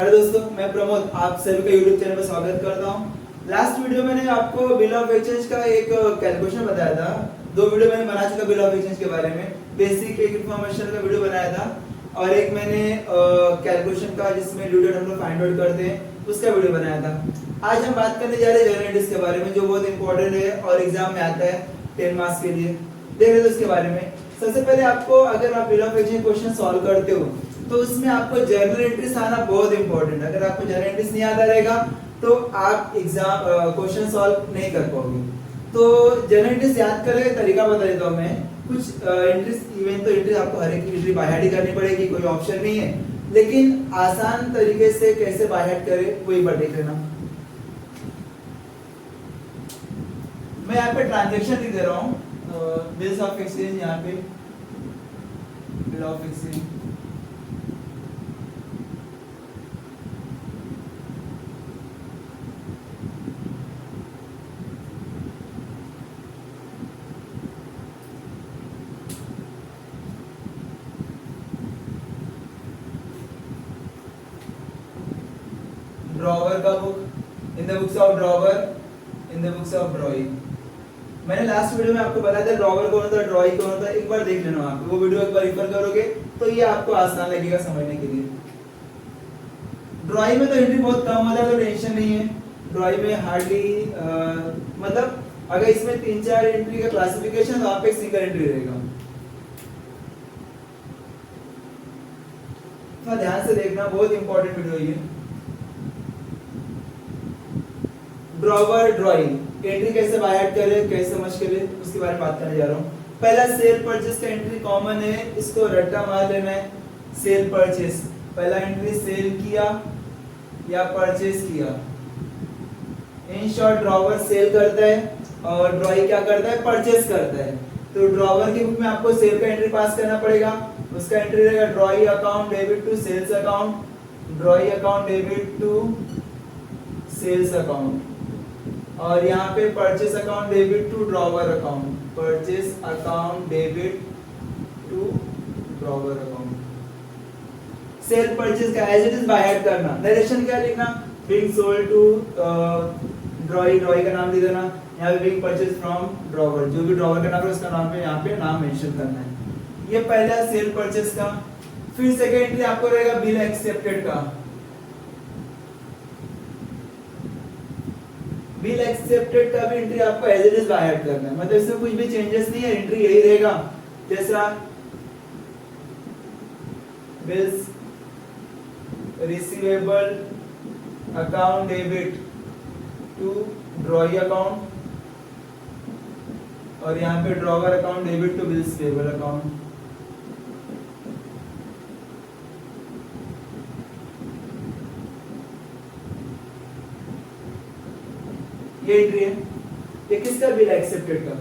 Hello दोस्तों, मैं प्रमोद आप सभी का यूट्यूब चैनल पर स्वागत करता हूं। लास्ट वीडियो मैंने आपको बिल ऑफ एक्सचेंज का एक कैलकुलेशन बताया था। दो वीडियो मैंने बना चुका बिल ऑफ एक्सचेंज के बारे में, बेसिक एक इन्फॉर्मेशन का वीडियो बनाया था और एक मैंने कैलकुलेशन का जिसमें ड्यू हम लोग फाइंड आउट करते हैं उसका वीडियो बनाया था। आज हम बात करने जा रहे हैं जनरल के बारे में, जो बहुत इंपॉर्टेंट है और एग्जाम में आता है 10 मार्क्स के लिए। देख रहे हो इसके बारे में। सबसे पहले आपको, अगर आप bill of exchange question solve करते हो तो उसमें आपको जर्नल एंट्रीज आना बहुत इंपॉर्टेंट है। अगर आपको जर्नल एंट्रीज नहीं आता रहेगा तो आप एग्जाम क्वेश्चन सॉल्व नहीं कर पाओगे। तो जर्नल एंट्रीज याद करने का तरीका बता देता हूं मैं। कुछ एंट्रीज, इवन तो एंट्रीज आपको हर एक एंट्री बाय हार्ट ही करनी पड़ेगी, कोई ऑप्शन नहीं है, लेकिन आसान तरीके से कैसे बाय हार्ट करें वो एक बार देख लेना। मैं यहाँ पे ट्रांजैक्शन लिख दे रहा हूँ, बिल्स ऑफ एक्सचेंज, यहाँ पे बिल ऑफ एक्सचेंज, ड्रॉवर का book, in the books of drawer, in the books of drawing. मैंने लास्ट वीडियो में आपको बताया था ड्रॉवर कौन होता है, ड्राइंग कौन होता है। एक बार देख लेना, आप वो वीडियो एक बार रेफर करोगे तो ये आपको आसान लगेगा समझने के लिए। ड्राइंग में तो एंट्री बहुत कम होता है, तो टेंशन नहीं है। ड्राइंग में हार्डली मतलब अगर इसमें 3-4 एंट्री का क्लासिफिकेशन तो आप एक सिंगल एंट्री रहेगा। तो ध्यान से देखना, बहुत इंपॉर्टेंट वीडियो है ये। ड्रॉवर ड्राइंग एंट्री कैसे बाय हार्ट करें, कैसे समझ करें, उसके बारे में बात करने जा रहा हूँ। पहला सेल परचेस का एंट्री कॉमन है, इसको रट्टा मार लेना है। सेल परचेस, पहला एंट्री सेल किया या परचेस किया। इन शॉर्ट ड्रॉवर सेल करता है और ड्राइंग क्या करता है, परचेस करता है। तो ड्रॉवर की बुक में आपको सेल का एंट्री पास करना पड़ेगा। उसका एंट्री रहेगा drawing account debit to sales account, drawing account debit to sales account. और यहाँ पे purchase account debit to drawer account, purchase account debit to drawer account. Sale purchase का as it is by heart करना। Direction क्या लिखना, being sold to drawing, drawing का नाम लिख देना। यहाँ पे बीइंग परचेस फ्रॉम ड्रॉवर, जो भी ड्रॉवर का नाम है उसका नाम पे यहाँ पे नाम मेंशन करना है। ये पहला सेल परचेस का। फिर सेकंड एंट्री आपको रहेगा बिल एक्सेप्टेड का। बिल एक्सेप्टेड का भी एंट्री आपको as it is by heart करना है, मतलब इसमें कुछ भी चेंजेस नहीं है, एंट्री यही रहेगा जैसा bills receivable account debit to drawing account, और यहाँ पे drawer account debit to bills payable account. ये एंट्री है। ये किसका, बिल एक्सेप्टेड का।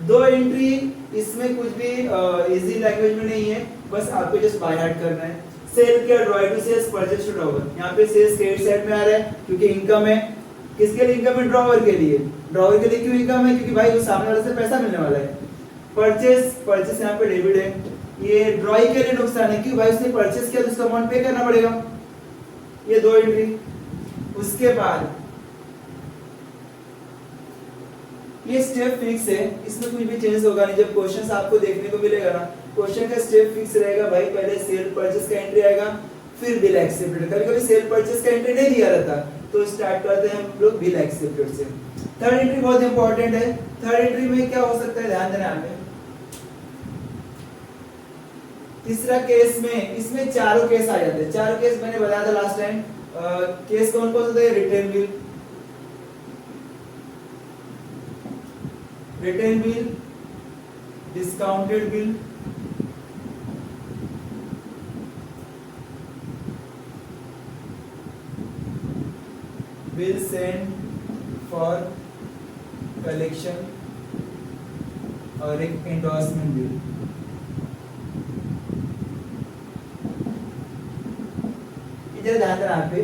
दो एंट्री, इसमें कुछ भी इजी लैंग्वेज में नहीं है, बस आपको जस्ट बाय हार्ट करना है। सेल किया, drawing to sales, purchase to drawer. यहाँ पे सेल्स क्रेडिट साइड में आ रहा है क्योंकि इनकम है। किसके लिए इनकम है, ड्रॉवर के लिए। ड्रॉवर के लिए क्यों इनकम है, क्योंकि भाई उस सामने वाले से पैसा मिलने वाला है। परचेस, परचेस यहाँ पे डेबिट है। ये ड्राइंग के लिए नुकसान है क्योंकि भाई उसने परचेस किया तो उसका अमाउंट पे करना पड़ेगा। ये दो एंट्री। उसके बाद ये स्टेप फिक्स है, इसमें कुछ भी चेंज होगा नहीं। जब क्वेश्चंस आपको देखने को मिलेगा ना, क्वेश्चन का स्टेप फिक्स रहेगा भाई। पहले सेल परचेस का एंट्री आएगा, फिर बिल एक्सेप्टेड। कभी-कभी सेल परचेस का एंट्री नहीं दिया रहता तो स्टार्ट करते हैं हम लोग बिल एक्सेप्टेड से। थर्ड एंट्री बहुत इंपॉर्टेंट है। थर्ड एंट्री में क्या हो सकता है, ध्यान देना यहाँ पे। तीसरा केस में, इसमें चारों केस आ जाते हैं। चारों केस मैंने बताया था लास्ट टाइम। केस कौन कौन से थे, retain bill, retain bill, discounted bill, bill send for collection, और एक एंडोर्समेंट बिल। इधर ध्यान देना यहाँ पे।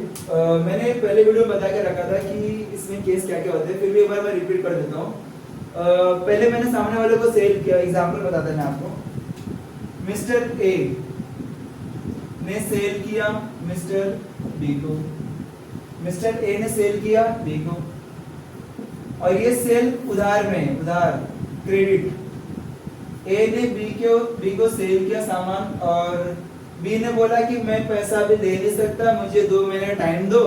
मैंने पहले वीडियो में बता के रखा था कि इसमें केस क्या क्या होते हैं, फिर भी एक बार मैं रिपीट कर देता हूँ। पहले मैंने सामने वाले को सेल किया, एग्जांपल बताता है मैं आपको। मिस्टर ए ने सेल किया मिस्टर बी को, मिस्टर ए ने सेल किया बी को, और ये सेल उधार में है, उधार क्रेडिट। ए ने बी को सेल किया सामान, और बी ने बोला कि मैं पैसा अभी दे नहीं सकता, मुझे 2 महीने टाइम दो।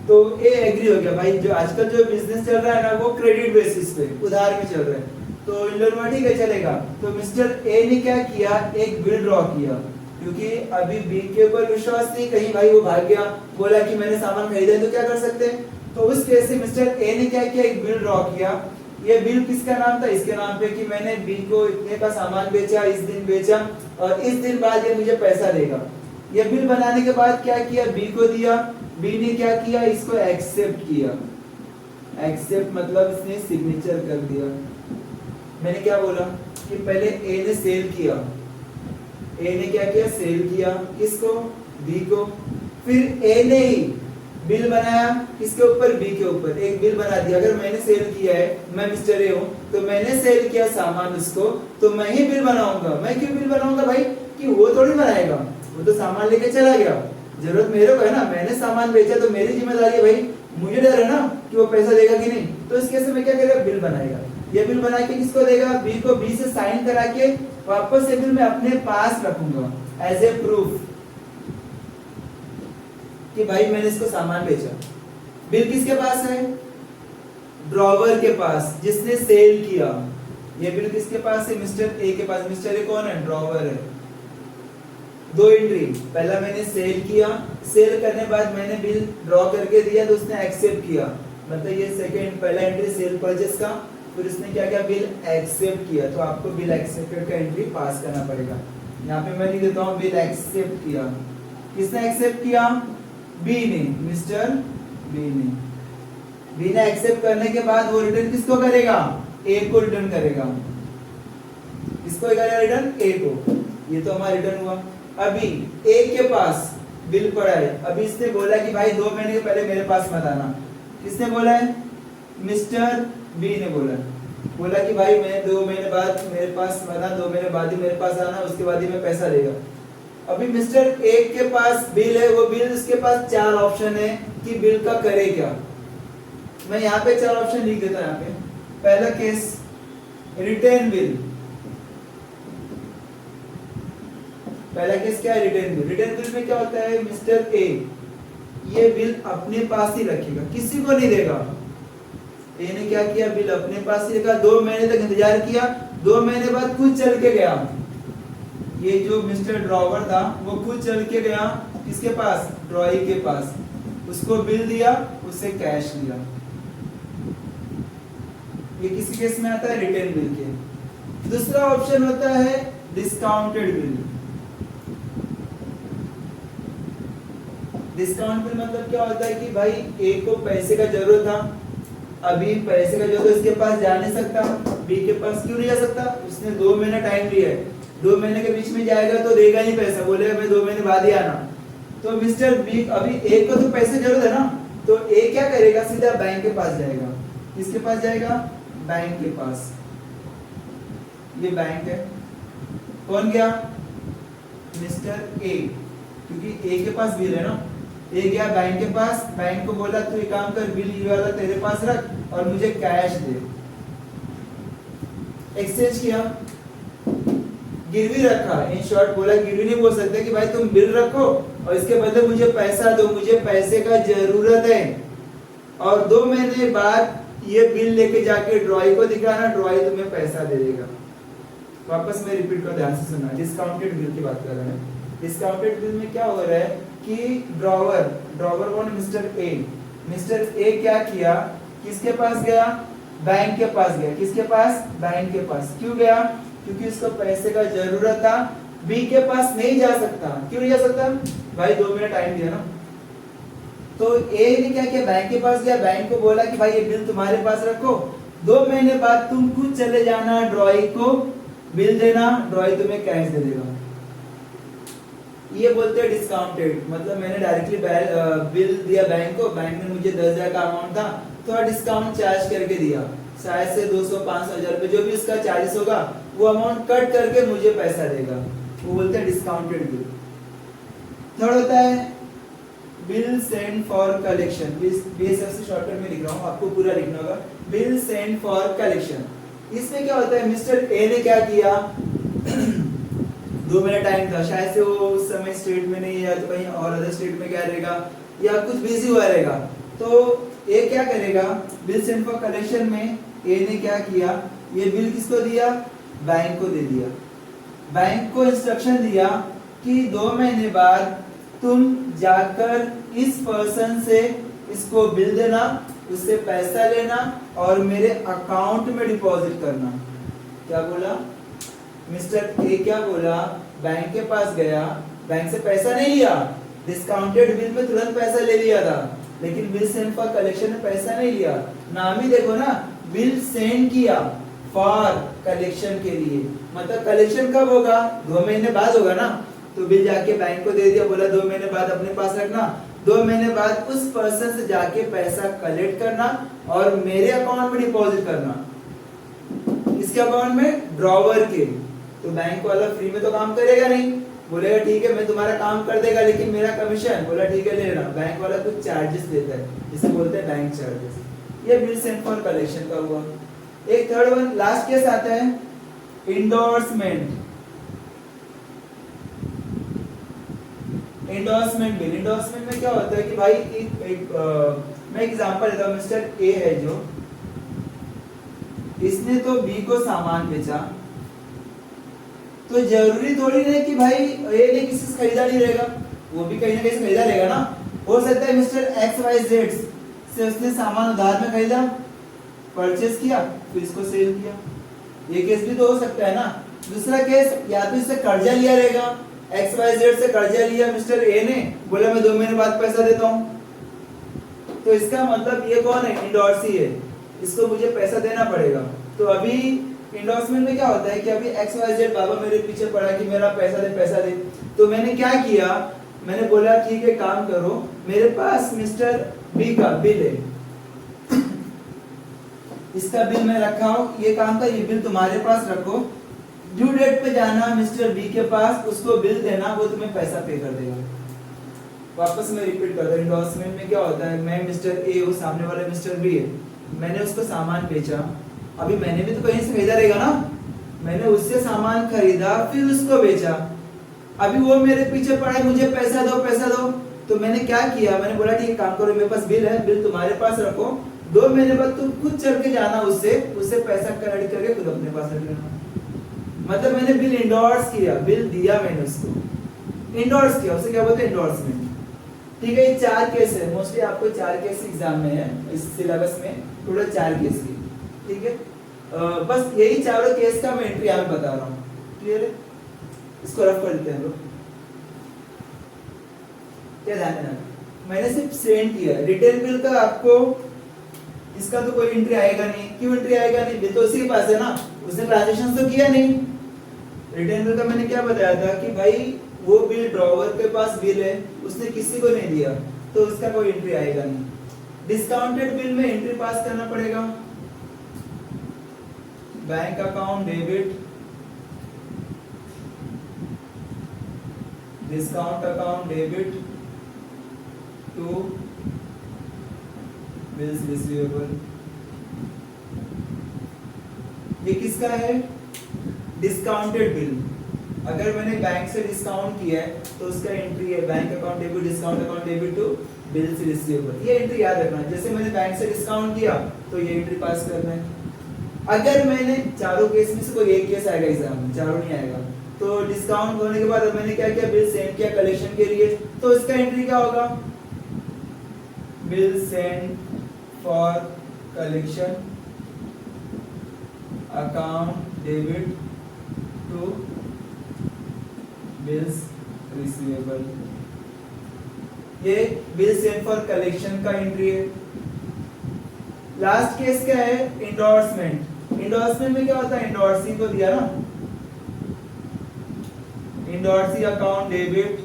तो ए एग्री हो गया, भाई जो आजकल जो बिजनेस चल रहा है ना वो क्रेडिट बेसिस पे उधार में चल रहा है, तो इन लोगों में ठीक है चलेगा। तो मिस्टर ए ने क्या किया, एक बिल ड्रॉ किया, क्योंकि अभी बी के ऊपर विश्वास नहीं, कहीं भाई वो भाग गया बोला कि मैंने सामान खरीदा है तो क्या कर सकते हैं। तो उस केस से मिस्टर ए ने क्या किया, एक बिल ड्रॉ किया। ये बिल किसका नाम था, इसके नाम पे, कि मैंने बी को इतने का सामान बेचा, इस दिन बेचा, और इस दिन बाद ये मुझे पैसा देगा। ये बिल बनाने के बाद क्या किया, बी को दिया, बी ने क्या किया, इसको एक्सेप्ट किया। एक्सेप्ट मतलब इसने सिग्नेचर कर दिया। मैंने क्या बोला कि पहले ए ने सेल किया, ए ने क्या किया, सेल किया, किसको, बी को। फिर ए ने ही बिल बनाया, किसके ऊपर, बी के ऊपर, एक बिल बना दिया। अगर मैंने सेल किया है, मैं मिस्टर ए हूं, तो मैंने सेल किया सामान उसको, तो मैं ही बिल बनाऊंगा। मैं क्यों बिल बनाऊंगा भाई, कि वो थोड़ी बनाएगा, वो तो सामान लेके चला गया, जरूरत मेरे को है ना, मैंने सामान बेचा तो मेरी जिम्मेदारी है भाई, मुझे डर है ना कि वो पैसा देगा कि नहीं। तो इस केस में क्या करेगा, बिल बनाएगा। ये बिल बना के किसको देगा, बी को, बी से साइन करा के वापस ये बिल मैं अपने पास रखूंगा एज ए प्रूफ कि भाई मैंने इसको सामान बेचा। बिल किसके पास है, ड्रॉवर के पास, जिसने सेल किया। ये बिल किसके पास है, मिस्टर ए के पास। मिस्टर ए कौन है, ड्रॉवर है। 2 एंट्री, पहला मैंने सेल किया, सेल करने बाद मैंने बिल ड्रॉ करके दिया तो उसने एक्सेप्ट किया, मतलब ये सेकंड, पहला एंट्री सेल परचेस का, फिर उसने क्या किया, बिल एक्सेप्ट किया। तो आपको बिल एक्सेप्टेड का एंट्री पास करना पड़ेगा। यहाँ पे मैं लिख देता हूँ बिल एक्सेप्ट किया। किसने एक्सेप्ट किया, बी ने, मिस्टर बी ने। बी ने एक्सेप्ट करने के बाद वो रिटर्न किसको करेगा, ए को रिटर्न करेगा। किसको करेगा रिटर्न, ए को। ये तो हमारा रिटर्न हुआ। अभी ए के पास बिल पड़ा है, अभी इसने बोला कि भाई 2 महीने के पहले मेरे पास मत आना। किसने बोला है, मिस्टर बी ने बोला कि भाई मैं 2 महीने बाद मेरे पास मत आना, 2 महीने बाद ही मेरे पास आना, उसके बाद ही मैं पैसा देगा। अभी मिस्टर ए के पास बिल है, वो बिल उसके पास 4 ऑप्शन है कि बिल का करे क्या। मैं यहाँ पे 4 ऑप्शन लिख देता हूँ। यहाँ पे पहला केस, रिटर्न बिल। पहला केस क्या है, रिटर्न बिल। रिटर्न बिल में क्या होता है, मिस्टर ए ये बिल अपने पास ही रखेगा, किसी को नहीं देगा। ए ने क्या किया, बिल अपने पास ही रखा, 2 महीने तक इंतजार किया, 2 महीने बाद खुद चल के गया। ये जो मिस्टर ड्रॉवर था वो खुद चल के गया, किसके पास, ड्रॉई के पास, उसको बिल दिया, उससे कैश लिया। ये किसी केस में आता है, रिटर्न बिल के। दूसरा ऑप्शन होता है डिस्काउंटेड बिल। डिस्काउंट बिल मतलब क्या होता है कि भाई ए को पैसे का जरूरत था, अभी पैसे का जरूरत, इसके पास जा नहीं सकता, बी के पास क्यों नहीं जा सकता, उसने 2 महीने टाइम लिया है, 2 महीने के बीच में जाएगा तो देगा नहीं पैसा, बोलेगा मैं 2 महीने बाद ही आना। तो मिस्टर बी, अभी ए को तो पैसे जरूरत है ना, तो ए क्या करेगा, सीधा बैंक के पास जाएगा। किसके पास जाएगा, बैंक के पास। ये बैंक है, कौन गया, मिस्टर ए, क्योंकि ए के पास बिल है ना। ए गया बैंक के पास, बैंक को बोला तू एक काम कर, बिल ये वाला तेरे पास रख और मुझे कैश दे। एक्सचेंज किया, गिरवी रखा। इन शॉर्ट बोला, गिरवी नहीं बोल सकते कि भाई तुम बिल रखो और इसके बदले मुझे पैसा दो, मुझे पैसे का जरूरत है। और 2 महीने बाद ये बिल लेके जाके ड्रॉई को दिखाना, ड्रॉई तुम्हें पैसा दे देगा। वापस मैं रिपीट कर, ध्यान से सुनना। डिस्काउंटेड बिल की बात कर रहे हैं। डिस्काउंटेड बिल में क्या हो रहा है कि ड्रॉवर कौन, मिस्टर ए। मिस्टर ए क्या किया, किसके पास गया, बैंक के पास गया। किसके पास, बैंक के पास। क्यों गया, क्योंकि उसको पैसे का जरूरत था। बी के पास नहीं जा सकता, क्यों नहीं जा सकता, भाई 2 महीने टाइम दिया ना। तो ए ने क्या किया, बैंक के पास गया, बैंक को बोला कि भाई ये बिल तुम्हारे पास रखो, 2 महीने बाद तुम खुद चले जाना, ड्रॉई को बिल देना, ड्रॉई तुम्हें कैश दे देगा। ये बोलते हैं डिस्काउंटेड, मतलब मैंने डायरेक्टली बिल दिया बैंक को, बैंक ने मुझे 10,000 का अमाउंट था, थोड़ा डिस्काउंट चार्ज करके दिया, शायद से 200, 500, 1000 रुपए जो भी उसका चार्जेस होगा वो अमाउंट कट करके मुझे पैसा देगा, वो बोलते हैं डिस्काउंटेड बिल। थर्ड होता है bill send for collection, BSF से शॉर्टकट में लिख रहा हूँ, आपको पूरा लिखना होगा, बिल सेंड फॉर कलेक्शन। इसमें क्या होता है, मिस्टर ए ने क्या किया 2 महीना टाइम था, शायद से वो उस समय स्टेट में नहीं है, तो कहीं और अदर स्टेट में क्या रहेगा या कुछ बिजी हुआ रहेगा, तो ए क्या करेगा, बिल सेंड फॉर कलेक्शन में ए ने क्या किया, ये बिल किसको दिया, बैंक को दे दिया। बैंक को इंस्ट्रक्शन दिया कि 2 महीने बाद तुम जाकर इस पर्सन से इसको बिल देना, उससे पैसा लेना और मेरे अकाउंट में डिपॉजिट करना। क्या बोला मिस्टर ए, क्या बोला, बैंक के पास गया, बैंक से पैसा नहीं लिया, डिस्काउंटेड बिल पे तुरंत पैसा ले लिया था, लेकिन बिल सेंड फॉर कलेक्शन में पैसा नहीं लिया। नाम ही देखो ना, बिल सेंड किया फॉर कलेक्शन के लिए, मतलब कलेक्शन कब होगा, 2 महीने बाद होगा ना, तो बिल जाके बैंक को दे दिया, बोला 2 महीने बाद अपने पास रखना, 2 महीने बाद उस पर्सन से जाके पैसा कलेक्ट करना और मेरे अकाउंट में डिपॉजिट करना, इसके अकाउंट में, ड्रॉवर के। तो बैंक वाला फ्री में तो काम करेगा नहीं, बोलेगा ठीक है मैं तुम्हारा काम कर देगा लेकिन मेरा कमीशन, बोला ठीक है ले लेना, बैंक वाला कुछ चार्जेस लेता है, जिसे बोलते हैं बैंक चार्जेस। ये बिल सेंड फॉर कलेक्शन का हुआ। एक थर्ड वन, लास्ट केस आता है इंडोर्समेंट। इंडोर्समेंट बिल, इंडोर्समेंट में क्या होता है कि भाई मैं एग्जांपल देता हूं, मिस्टर ए है जो, इसने तो बी को सामान बेचा, तो जरूरी थोड़ी नहीं कि भाई ए ने किसी से खरीदा नहीं रहेगा, वो भी कहीं ना कहीं से खरीदा रहेगा ना। हो सकता है मिस्टर एक्स वाई जेड से उसने सामान उधार में खरीदा, परचेस किया, फिर इसको सेल किया, ये केस भी तो हो सकता है ना। दूसरा केस, या तो इससे कर्जा लिया रहेगा, एक्स वाई जेड से कर्जा लिया मिस्टर ए ने, बोला मैं 2 महीने बाद पैसा देता हूं, तो इसका मतलब ये कौन है, इंडोर्सी है, इसको मुझे पैसा देना पड़ेगा। तो अभी इंडोर्समेंट में क्या होता है कि अभी एक्स वाई जेड बाबा मेरे पीछे पड़ा कि मेरा पैसा दे पैसा दे, तो मैंने क्या किया, मैंने बोला ठीक है काम करो, मेरे पास मिस्टर बी का बिल है, इसका बिल मैं रखा हूं, ये काम का, ये बिल तुम्हारे पास रखो, ड्यू डेट पे जाना मिस्टर बी के पास, उसको बिल देना, वो तुम्हें पैसा पे कर देगा। वापस मैं रिपीट कर रहा हूं, इंडोर्समेंट में क्या होता है, मैं मिस्टर ए, वो सामने वाले मिस्टर बी है, मैंने उसको सामान बेचा, अभी मैंने भी तो कहीं से खरीदा रहेगा ना, मैंने उससे सामान खरीदा फिर उसको बेचा, अभी वो मेरे पीछे पड़ा है मुझे पैसा दो पैसा दो, तो मैंने क्या किया, मैंने बोला ठीक है काम करो, मेरे पास बिल है, बिल तुम्हारे पास रखो, 2 महीने बाद तुम खुद चल के जाना उससे पैसा कलेक्ट करके खुद अपने पास रख लेना। मतलब मैंने बिल इंडोर्स किया, बिल दिया मैंने उसको, इंडोर्स किया, उसे क्या बोलते हैं, इंडोर्समेंट। ठीक है, ये 4 केस है, मोस्टली आपको 4 केस एग्जाम में है, इस सिलेबस में टोटल 4 केस की। ठीक है, बस यही चारों केस का मैं एंट्री यहाँ पे बता रहा हूँ, क्लियर है, इसको रफ कर लेते हैं लोग। क्या ध्यान देना, मैंने सिर्फ सेंड किया, रिटेल बिल का आपको इसका तो कोई एंट्री आएगा नहीं, क्यों एंट्री आएगा नहीं, बिल तो उसी के पास है ना, उसने ट्रांजैक्शन तो किया नहीं। रिटेल बिल का मैंने क्या बताया था कि भाई वो बिल ड्रॉवर के पास बिल है, उसने किसी को नहीं दिया, तो उसका कोई एंट्री आएगा नहीं। डिस्काउंटेड बिल में एंट्री पास करना पड़ेगा, bank account debit, discount account debit to bills receivable. ये किसका है, डिस्काउंटेड बिल। अगर मैंने बैंक से डिस्काउंट किया है तो उसका एंट्री है bank account debit, discount account debit to bills receivable. ये एंट्री याद रखना है, जैसे मैंने बैंक से डिस्काउंट किया तो ये एंट्री पास करना है। अगर मैंने चारों केस में से कोई एक केस आएगा एग्जाम में, चारों नहीं आएगा, तो डिस्काउंट होने के बाद मैंने क्या किया, बिल सेंड किया कलेक्शन के लिए, तो इसका एंट्री क्या होगा, bill send for collection account debit to bills receivable. ये बिल सेंड फॉर कलेक्शन का एंट्री है। लास्ट केस क्या है, इंडोर्समेंट। इंडोर्समेंट में क्या होता है, इंडोर्सी को दिया ना, endorsee account debit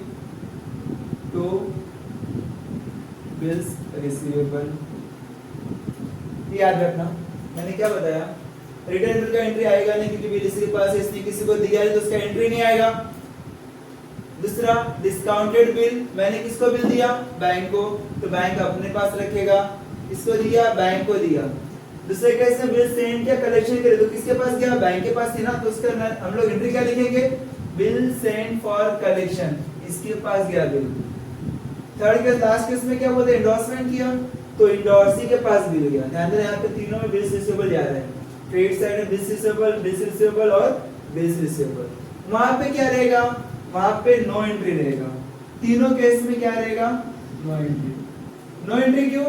to bills receivable. याद रखना मैंने क्या बताया, रिटर्न बिल का एंट्री आएगा नहीं क्योंकि बिल इसके पास है, इसने किसी को दिया है तो उसका एंट्री नहीं आएगा। दूसरा डिस्काउंटेड बिल, मैंने किसको बिल दिया, बैंक को, तो बैंक अपने पास रखेगा, इसको दिया, बैंक को दिया। दूसरे केस में बिल सेंड किया, कलेक्शन करे, तो किसके पास गया, बैंक के पास थी ना, तो उसका हम लोग एंट्री क्या लिखेंगे, बिल सेंड फॉर कलेक्शन, इसके पास गया bill. Third case, last case में क्या बोलते हैं, एंडोर्समेंट किया, तो एंडोर्सी के पास बिल गया। ध्यान देना यहाँ पे तीनों में बिल्स रिसीवेबल जा रहा है, क्रेडिट साइड में बिल्स रिसीवेबल और बिल्स रिसीवेबल। वहां पे क्या रहेगा, वहां पे नो एंट्री रहेगा। तीनों केस में क्या रहेगा, नो एंट्री। नो एंट्री क्यों,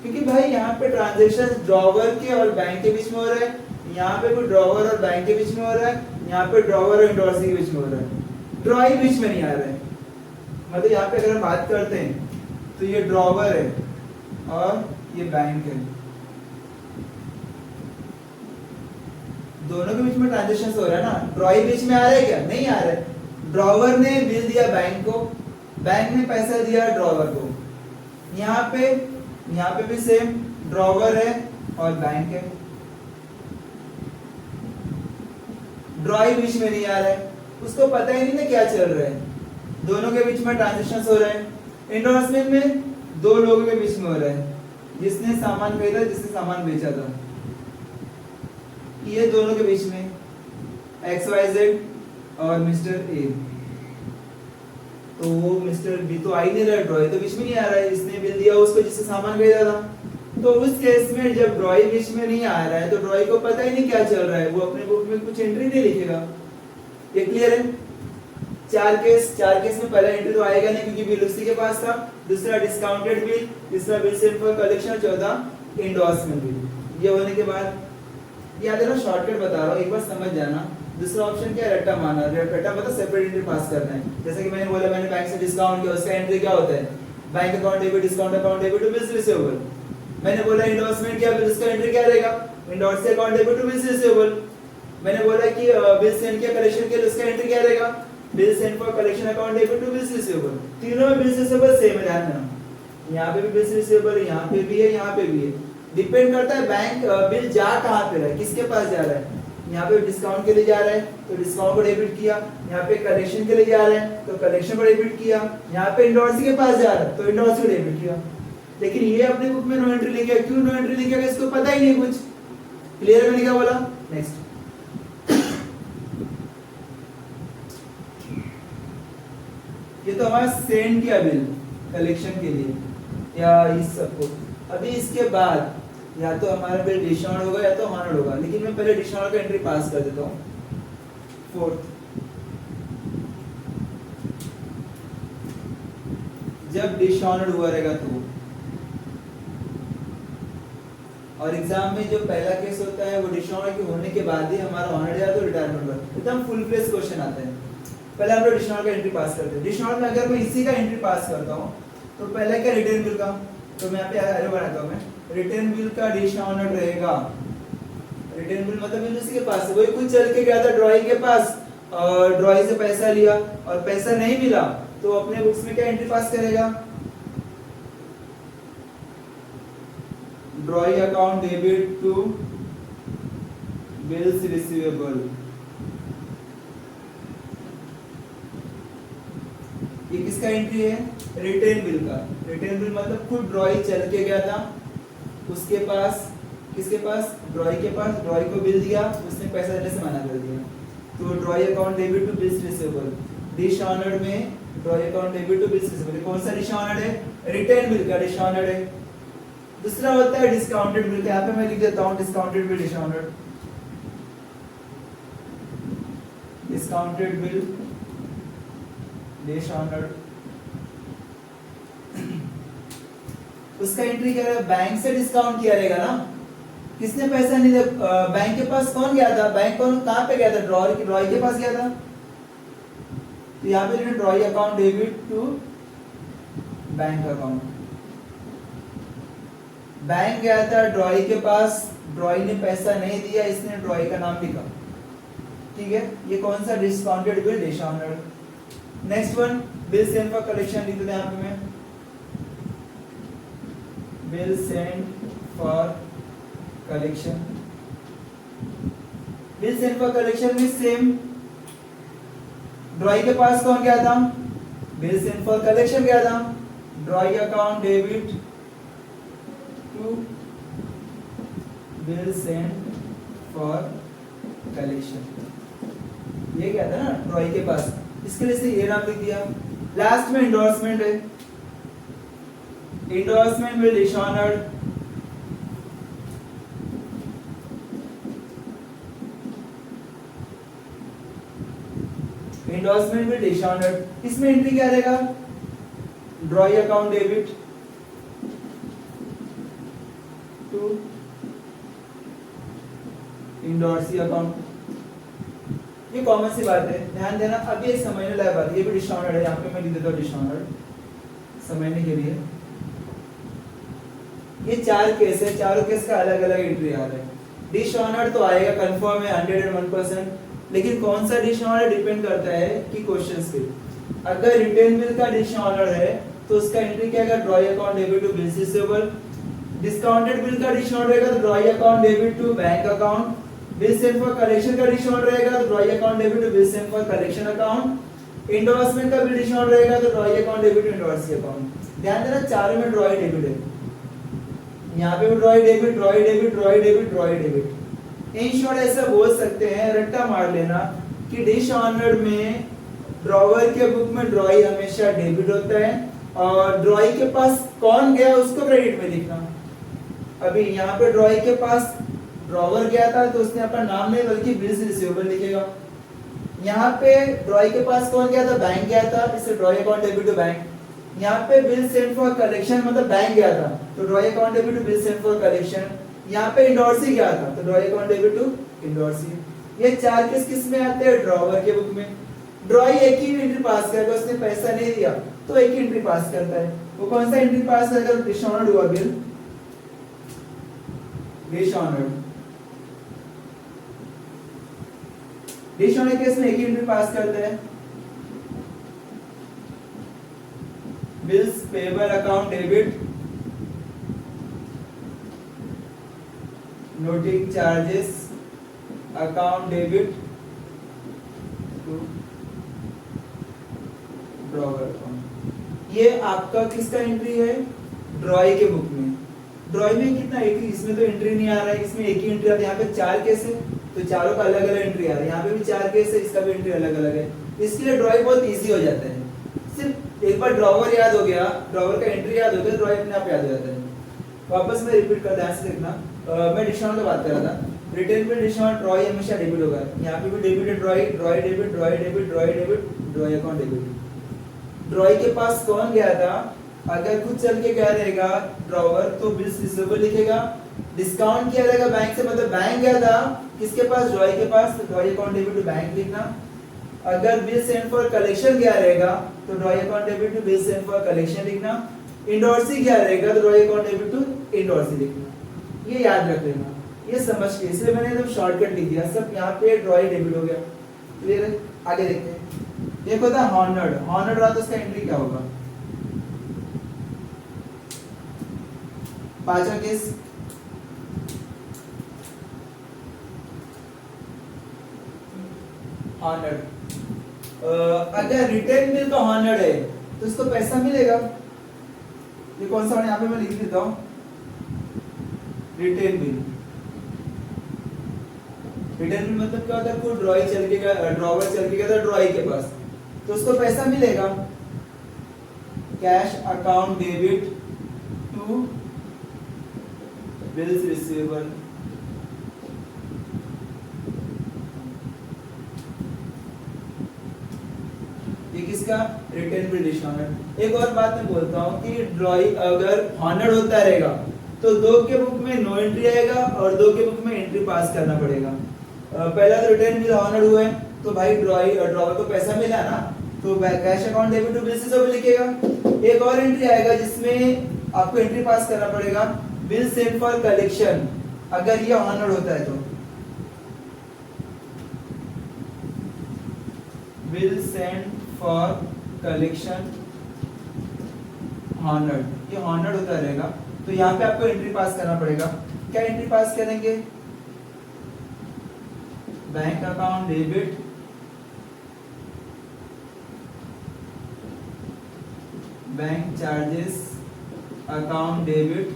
क्योंकि भाई यहाँ पे ट्रांजैक्शन ड्रॉवर के और बैंक के बीच में हो रहा है, यहाँ पे कोई ड्रॉवर और बैंक के बीच में हो रहा है, यहाँ पे ड्रॉवर और एंडोर्सी के बीच में हो रहा है, ड्रॉई बीच में नहीं आ रहा है। मतलब यहाँ पे अगर हम बात करते हैं तो ये ड्रॉवर है और ये बैंक है, दोनों के बीच में ट्रांजैक्शन हो रहा है ना, ड्रॉई बीच में आ रहा है क्या, नहीं आ रहा है। ड्रॉवर ने बिल दिया बैंक को, बैंक ने पैसा दिया ड्रॉवर को। यहाँ पे भी सेम, ड्रॉवर है और बैंक है, ड्रॉई बीच में नहीं आ रहा है, उसको पता ही नहीं ना क्या चल रहा है, दोनों के बीच में ट्रांजैक्शन हो रहा है। एंडोर्समेंट में दो लोगों के बीच में हो रहा है, जिसने सामान खरीदा, जिसने सामान बेचा था, ये दोनों के बीच में XYZ और मिस्टर ए। तो वो मिस्टर बी तो आ ही नहीं रहा, ड्रॉई तो बीच में नहीं आ रहा है, इसने बिल दिया उसको जिससे सामान खरीदा था। तो उस केस में जब ड्रॉई बीच में नहीं आ रहा है तो ड्रॉई को पता ही नहीं क्या चल रहा है, वो अपने बुक में कुछ एंट्री नहीं लिखेगा। ये क्लियर है। चार केस में पहला एंट्री तो आएगा नहीं क्योंकि बिल उसी के पास था, दूसरा डिस्काउंटेड बिल, तीसरा बिल सेंड फॉर कलेक्शन, चौथा एंडोर्समेंट बिल। ये होने के बाद याद है ना, शॉर्टकट बता रहा हूँ, एक बार समझ जाना। दूसरा ऑप्शन क्या है, रट्टा मारना। रट्टा मतलब सेपरेट एंट्री पास करना है। जैसे कि मैंने बोला, मैंने बैंक से डिस्काउंट किया, उसका एंट्री क्या होता है, bank account debit, discount account debit to bills receivable. मैंने बोला एंडोर्समेंट किया, बिल उसका एंट्री क्या रहेगा, endorse account debit to bills receivable. मैंने बोला कि बिल सेंड किया, कलेक्शन किया, उसका एंट्री क्या रहेगा, bill send for collection account debit to bills receivable. तीनों में बिल्स रिसीवेबल सेम है, ध्यान देना। यहाँ पे भी बिल्स रिसीवेबल है, यहाँ पे भी है, यहाँ पे भी है। डिपेंड करता है बैंक बिल जा कहाँ पे रहा है, किसके पास जा रहा है। यहाँ पे डिस्काउंट के लिए जा रहा है तो डिस्काउंट को डेबिट किया, यहाँ पे कलेक्शन के लिए जा रहा है तो कलेक्शन को डेबिट किया, यहाँ पे एंडोर्सी के पास जा रहा है तो एंडोर्सी को डेबिट किया। लेकिन ये अपने बुक में नो एंट्री लिखा, क्यों नो एंट्री लिखा, इसको पता ही नहीं कुछ। क्लियर है मैंने क्या बोला। नेक्स्ट, ये तो हमारा सेंड किया बिल कलेक्शन के लिए या इस सबको। अभी इसके बाद या तो हमारा बिल डिस्काउंट होगा या तो अमाउंट होगा, लेकिन मैं पहले डिस्काउंट का एंट्री पास कर देता हूँ। फोर्थ, जब डिस्काउंट हुआ रहेगा तो, और एग्जाम में जो पहला केस होता है वो डिस्काउंट के होने के बाद ही हमारा ऑनर या तो रिटायरमेंट पर एकदम फुल फ्लेज क्वेश्चन आता है। पहले हम लोग डिस्काउंट का एंट्री पास करते हैं। डिस्काउंट में अगर मैं इसी का एंट्री पास करता हूँ तो पहले क्या, रिटर्न बिल का, तो मैं यहाँ पे एरो बनाता हूँ। मैं रिटर्न बिल का डिस्काउंट रहेगा। रिटर्न बिल मतलब बिल उसी के पास है, वही कुछ चल के गया था ड्रॉई के पास और ड्रॉई से पैसा लिया और पैसा नहीं मिला तो अपने बुक्स में क्या एंट्री पास करेगा, drawee account debit to bills receivable. ये किसका एंट्री है, रिटर्न बिल का। रिटर्न बिल मतलब खुद ड्रॉई चल के गया था, उसके पास, किसके पास, ड्रॉई के पास, ड्रॉई को बिल दिया, उसने पैसा देने से मना कर दिया तो drawee account debit to bills receivable. Dishonoured में drawee account debit to bills receivable. कौन सा डिसऑनर्ड है, रिटर्न बिल का डिसऑनर्ड है। दूसरा होता है डिस्काउंटेड बिल, यहाँ पे मैं लिख देता हूँ discounted bill dishonoured. Discounted bill dishonoured, उसका एंट्री क्या है, बैंक से डिस्काउंट किया रहेगा ना, किसने पैसा नहीं दिया, बैंक के पास कौन गया था, बैंक कौन कहाँ पे गया था, ड्रॉई के पास गया था। तो यहाँ पे drawee account debit to bank account. Bank गया था ड्रॉई के पास, ड्रॉई ने पैसा नहीं दिया, इसने ड्रॉई का नाम लिखा, ठीक है। ये कौन सा, discounted bill dishonoured. Next one, bill send for collection लिख देते हैं यहाँ पे मैं, bill send for collection. Bill send for collection में सेम, ड्रॉई के पास कौन गया था, बिल सेंड फॉर कलेक्शन क्या था, drawee account debit to bill send for collection, ये क्या था ना ड्रॉई के पास, इसके लिए से ये नाम लिख दिया। लास्ट में इंडोर्समेंट है, endorsement will dishonoured, endorsement will dishonoured, इसमें एंट्री क्या रहेगा, drawee account debit to endorsee account, ये कॉमन सी बात है, ध्यान देना। अब ये समझने लायक बात है, ये भी डिसऑनर्ड है, यहाँ पे मैं लिख देता हूँ डिसऑनर्ड समझने के लिए। ये चार केस है, चारों केस का अलग अलग एंट्री आ रहा है। डिसऑनर्ड तो आएगा कंफर्म है 101%, लेकिन कौन सा डिसऑनर्ड डिपेंड करता है कि क्वेश्चंस पे। अगर रिटेन बिल का डिसऑनर्ड है तो उसका एंट्री क्या आएगा, drawee account debit to bills receivable. Discounted bill का डिसऑनर्ड रहेगा तो drawee account debit to bank account. Bill send for collection का डिसऑनर्ड रहेगा तो drawee account debit to bill send for collection account. Endorsement का bill dishonoured रहेगा तो drawee account debit to endorsee account. ध्यान देना चारों में ड्रॉई डेबिट है, यहाँ पे भी ड्रॉई debit, ड्रॉई debit, ड्रॉई debit, ड्रॉई debit. In short ऐसा बोल सकते हैं, रट्टा मार लेना कि डिसऑनर्ड में ड्रॉवर के बुक में ड्रॉई हमेशा डेबिट होता है और ड्रॉई के पास कौन गया उसको क्रेडिट में लिखना। अभी यहाँ पे ड्रॉई के पास ड्रॉवर गया था तो उसने अपना नाम नहीं बल्कि बिल्स रिसीवेबल लिखेगा। यहाँ पे ड्रॉई के पास कौन गया था, बैंक गया था, इससे drawee account debit to bank. यहाँ पे बिल सेंड फॉर कलेक्शन मतलब बैंक गया था तो drawee account debit to bill send for collection. यहाँ पे इंडोर्सी गया था तो drawee account debit to endorsee. ये चार किस में आते हैं, ड्रॉवर के बुक में। ड्रॉई एक ही एंट्री पास करेगा, उसने पैसा नहीं दिया तो एक ही एंट्री पास करता है। वो कौन सा एंट्री पास करेगा, डिसऑनर्ड हुआ बिल, डिसऑनर्ड। डिसऑनर्ड केस में एक ही एंट्री पास करते हैं, bills payable account debit, noting charges account debit to drawer account. ये आपका किसका एंट्री है, ड्रॉई के बुक में। ड्रॉई में कितना एंट्री, इसमें तो एंट्री नहीं आ रहा है, इसमें एक ही एंट्री आता है। यहाँ पे चार केस है तो चारों का अलग अलग एंट्री आ रहा है, यहाँ पे भी चार केस है, इसका भी एंट्री अलग अलग है। इसके लिए ड्रॉई बहुत इजी हो जाता है, सिर्फ एक बार ड्रॉवर याद हो गया, ड्रॉवर का एंट्री याद हो गया, ड्रॉई अपने आप याद हो जाता है। वापस मैं रिपीट कर, ध्यान से देखना। मैं डिसऑनर्ड की बात कर रहा था, रिटेन बिल डिसऑनर्ड ड्रॉई हमेशा डेबिट होगा। यहाँ पे भी डेबिट है, ड्रॉई, ड्रॉई debit, ड्रॉई debit, ड्रॉई debit, ड्रॉई account debit. ड्रॉई के पास कौन गया था, अगर कुछ चल के गया रहेगा ड्रॉवर तो बिल्स रिसीवेबल लिखेगा। डिस्काउंट किया रहेगा बैंक से मतलब बैंक गया था किसके पास, ड्रॉई के पास, तो drawee account debit to bank लिखना। अगर बिल सेंड फॉर कलेक्शन गया रहेगा तो drawee account debit to bill send for collection लिखना। इंडोर्सी गया रहेगा तो drawee account debit to endorsee लिखना। ये याद रख लेना, ये समझ के, इसलिए मैंने एकदम शॉर्टकट लिख दिया। सब यहाँ पे ड्रॉई डेबिट हो गया, क्लियर है। आगे देखते हैं। देखो था हॉनर्ड, हॉनर्ड रहा तो उसका एंट्री क्या होगा, पांचवा केस, हॉनर्ड। अगर रिटेन बिल तो हॉनर्ड है तो उसको पैसा मिलेगा। ये कौन सा, यहाँ पे मैं लिख देता हूँ, रिटेन बिल। रिटेन बिल मतलब क्या होता है, कोई ड्रॉई चल के गया, ड्रॉवर चल के गया था ड्रॉई के पास तो उसको पैसा मिलेगा। Cash account debit to bills receivable. ये किसका, रिटेन बिल डिसऑनर्ड। एक और बात मैं बोलता हूँ कि ड्रॉई अगर हॉनर्ड होता रहेगा तो दो के बुक में नो एंट्री आएगा और दो के बुक में एंट्री पास करना पड़ेगा। पहला तो रिटेन बिल हॉनर्ड हुआ है तो भाई ड्रॉवर को पैसा मिला ना, तो cash account debit to bills receivable लिखेगा। एक और एंट्री आएगा जिसमें आपको एंट्री पास करना पड़ेगा, बिल सेंड फॉर कलेक्शन। अगर ये हॉनर्ड होता है तो bill send for collection honoured, ये हॉनर्ड होता रहेगा तो यहाँ पे आपको एंट्री पास करना पड़ेगा। क्या एंट्री पास करेंगे, bank account debit bank charges account debit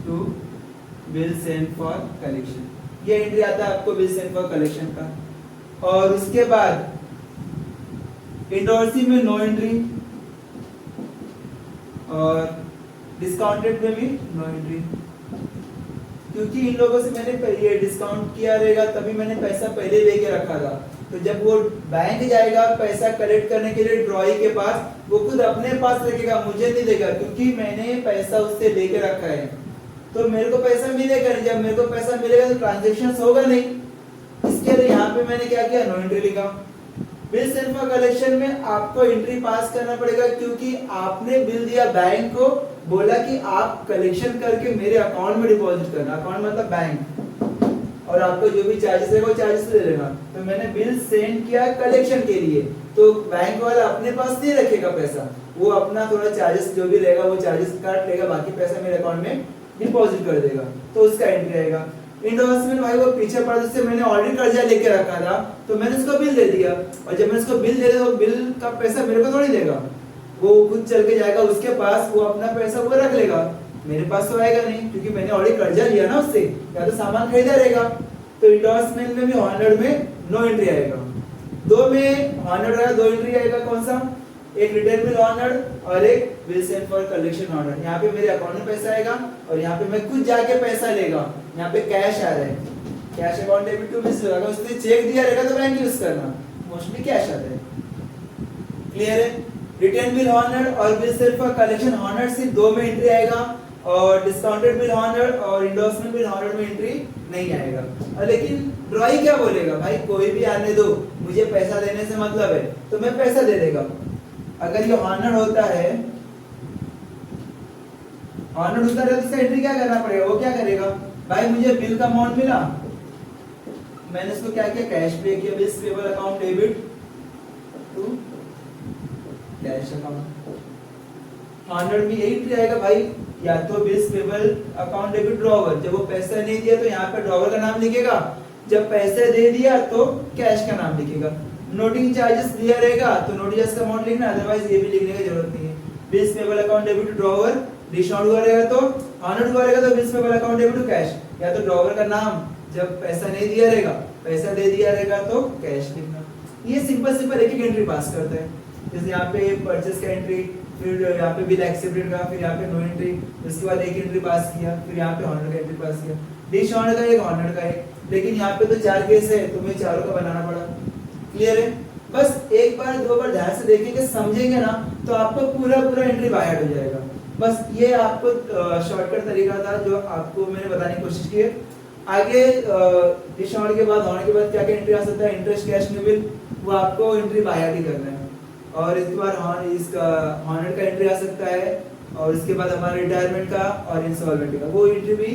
to bill send for collection. ये एंट्री आता है आपको बिल सेंड फॉर कलेक्शन का। और उसके बाद इंडोर्सी में नो एंट्री और डिस्काउंटेड में भी नो एंट्री, क्योंकि इन लोगों से मैंने ये डिस्काउंट किया रहेगा तभी मैंने पैसा पहले लेके रखा था। तो जब वो बैंक जाएगा पैसा कलेक्ट करने के लिए ड्रॉई के पास, वो खुद अपने पास रखेगा, मुझे नहीं देगा, क्योंकि मैंने पैसा उससे लेके रखा है। तो मेरे को पैसा मिलेगा नहीं, जब मेरे को पैसा मिलेगा तो ट्रांजेक्शन होगा नहीं। इसके लिए यहाँ पे मैंने क्या किया, नो एंट्री लिखा। बिल सेंड फॉर कलेक्शन में आपको एंट्री पास करना पड़ेगा, क्योंकि आपने बिल दिया बैंक को, बोला कि आप कलेक्शन करके मेरे अकाउंट में डिपॉजिट करना। अकाउंट मतलब बैंक, और आपको जो भी चार्जेस है वो चार्जेस दे देना। तो मैंने बिल सेंड किया कलेक्शन के लिए, तो बैंक वाला अपने पास नहीं रखेगा पैसा, वो अपना थोड़ा चार्जेस जो भी रहेगा वो चार्जेस काट लेगा, बाकी पैसा मेरे अकाउंट में डिपॉजिट कर देगा, तो उसका एंट्री आएगा। इंडोर्समेंट भाई वो पीछे पड़ा, उससे मैंने ऑलरेडी कर्जा लेके रखा था, तो मैंने उसको बिल दे दिया, और जब मैंने उसको बिल दे दिया तो बिल का पैसा मेरे को थोड़ी देगा, वो खुद चल के जाएगा उसके पास, वो अपना पैसा वो रख लेगा, मेरे पास तो आएगा नहीं, क्योंकि मैंने ऑलरेडी कर्जा लिया ना उससे, या तो सामान खरीदा रहेगा। तो इंडोर्समेंट में भी 100 में नो एंट्री आएगा। दो में 100 आएगा, दो एंट्री आएगा, कौन सा, एक रिटर्न बिल 100 और एक बिल सेंड फॉर कलेक्शन 100। यहाँ पे मेरे अकाउंट में पैसा आएगा और यहाँ पे मैं खुद जाके पैसा लेगा। यहाँ पे कैश आ रहा है, cash account debit to miss होगा, उसने चेक दिया रहेगा तो बैंक यूज करना, मोस्टली कैश आता है। क्लियर है। रिटर्न बिल 100 और बिल सेंड फॉर कलेक्शन 100 से दो में एंट्री आएगा, और डिस्काउंटेड बिल 100 और इंडोर्समेंट बिल 100 में एंट्री नहीं आएगा। लेकिन ड्रॉई क्या बोलेगा, भाई कोई भी आने दो, मुझे पैसा देने से मतलब है, तो मैं पैसा दे देगा। अगर ये 100 होता है, 100 होता है तो इसका एंट्री क्या करना पड़ेगा, वो क्या करेगा, भाई मुझे बिल का अमाउंट मिला, मैंने इसको क्या किया, कैश पे किया, bills payable account debit to cash account. 100 में यही एंट्री आएगा भाई, या तो bills payable account debit drawer, जब वो पैसा नहीं दिया तो यहाँ पे ड्रॉवर का नाम लिखेगा, जब पैसे दे दिया तो कैश का नाम लिखेगा। नोटिंग चार्जेस दिया रहेगा तो नोटिंग चार्जेस का अमाउंट लिखना, अदरवाइज ये भी लिखने की जरूरत नहीं है। Bills payable account debit drawer, discount हुआ रहेगा तो 100 हुआ रहेगा तो bills payable account debit to cash, या तो ड्रॉवर का नाम, जब पैसा नहीं दिया रहेगा, पैसा दे दिया रहेगा तो कैश लिखना। ये सिंपल सिंपल एक एक एंट्री पास करता है। जैसे यहाँ पे परचेस का एंट्री, फिर यहाँ पे बिल एक्सेप्टेड का, फिर यहाँ पे नो एंट्री, उसके बाद एक एंट्री पास किया, फिर यहाँ पे 100 का एंट्री पास किया, डिस्काउंट का एक, 100 का एक, लेकिन यहाँ पे तो 4 केस है तो मुझे चारों का बनाना पड़ा। क्लियर है। बस एक बार दो बार ध्यान से देखेंगे, समझेंगे ना, तो आपको पूरा पूरा एंट्री बाय आउट हो जाएगा। बस ये आपको शॉर्टकट तरीका था जो आपको मैंने बताने की कोशिश की है। आगे डिस्काउंट के बाद, होने के बाद क्या क्या एंट्री आ सकता है, इंटरेस्ट, कैश, न्यू बिल, वो आपको एंट्री बाय आउट ही करना है। और इसके बाद इसका 100 का एंट्री आ सकता है, और इसके बाद हमारा रिटायरमेंट का और इंसॉल्वेंट का, वो एंट्री भी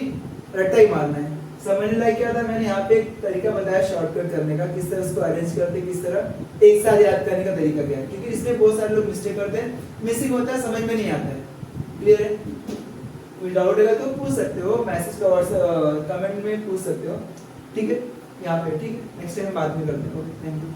रट्टा ही मारना है। समझने लायक क्या था, मैंने यहाँ पे एक तरीका बताया शॉर्टकट करने का, किस तरह इसको अरेंज करते, किस तरह एक साथ याद करने का तरीका क्या है, क्योंकि इसमें बहुत सारे लोग मिस्टेक करते हैं, मिसिंग होता है, समझ में नहीं आता है। क्लियर है। कोई डाउट है तो पूछ सकते हो, मैसेज का व्हाट्सएप कमेंट में पूछ सकते हो, ठीक है, यहाँ पे। ठीक है, नेक्स्ट टाइम बात में करते हैं। Okay, thank you.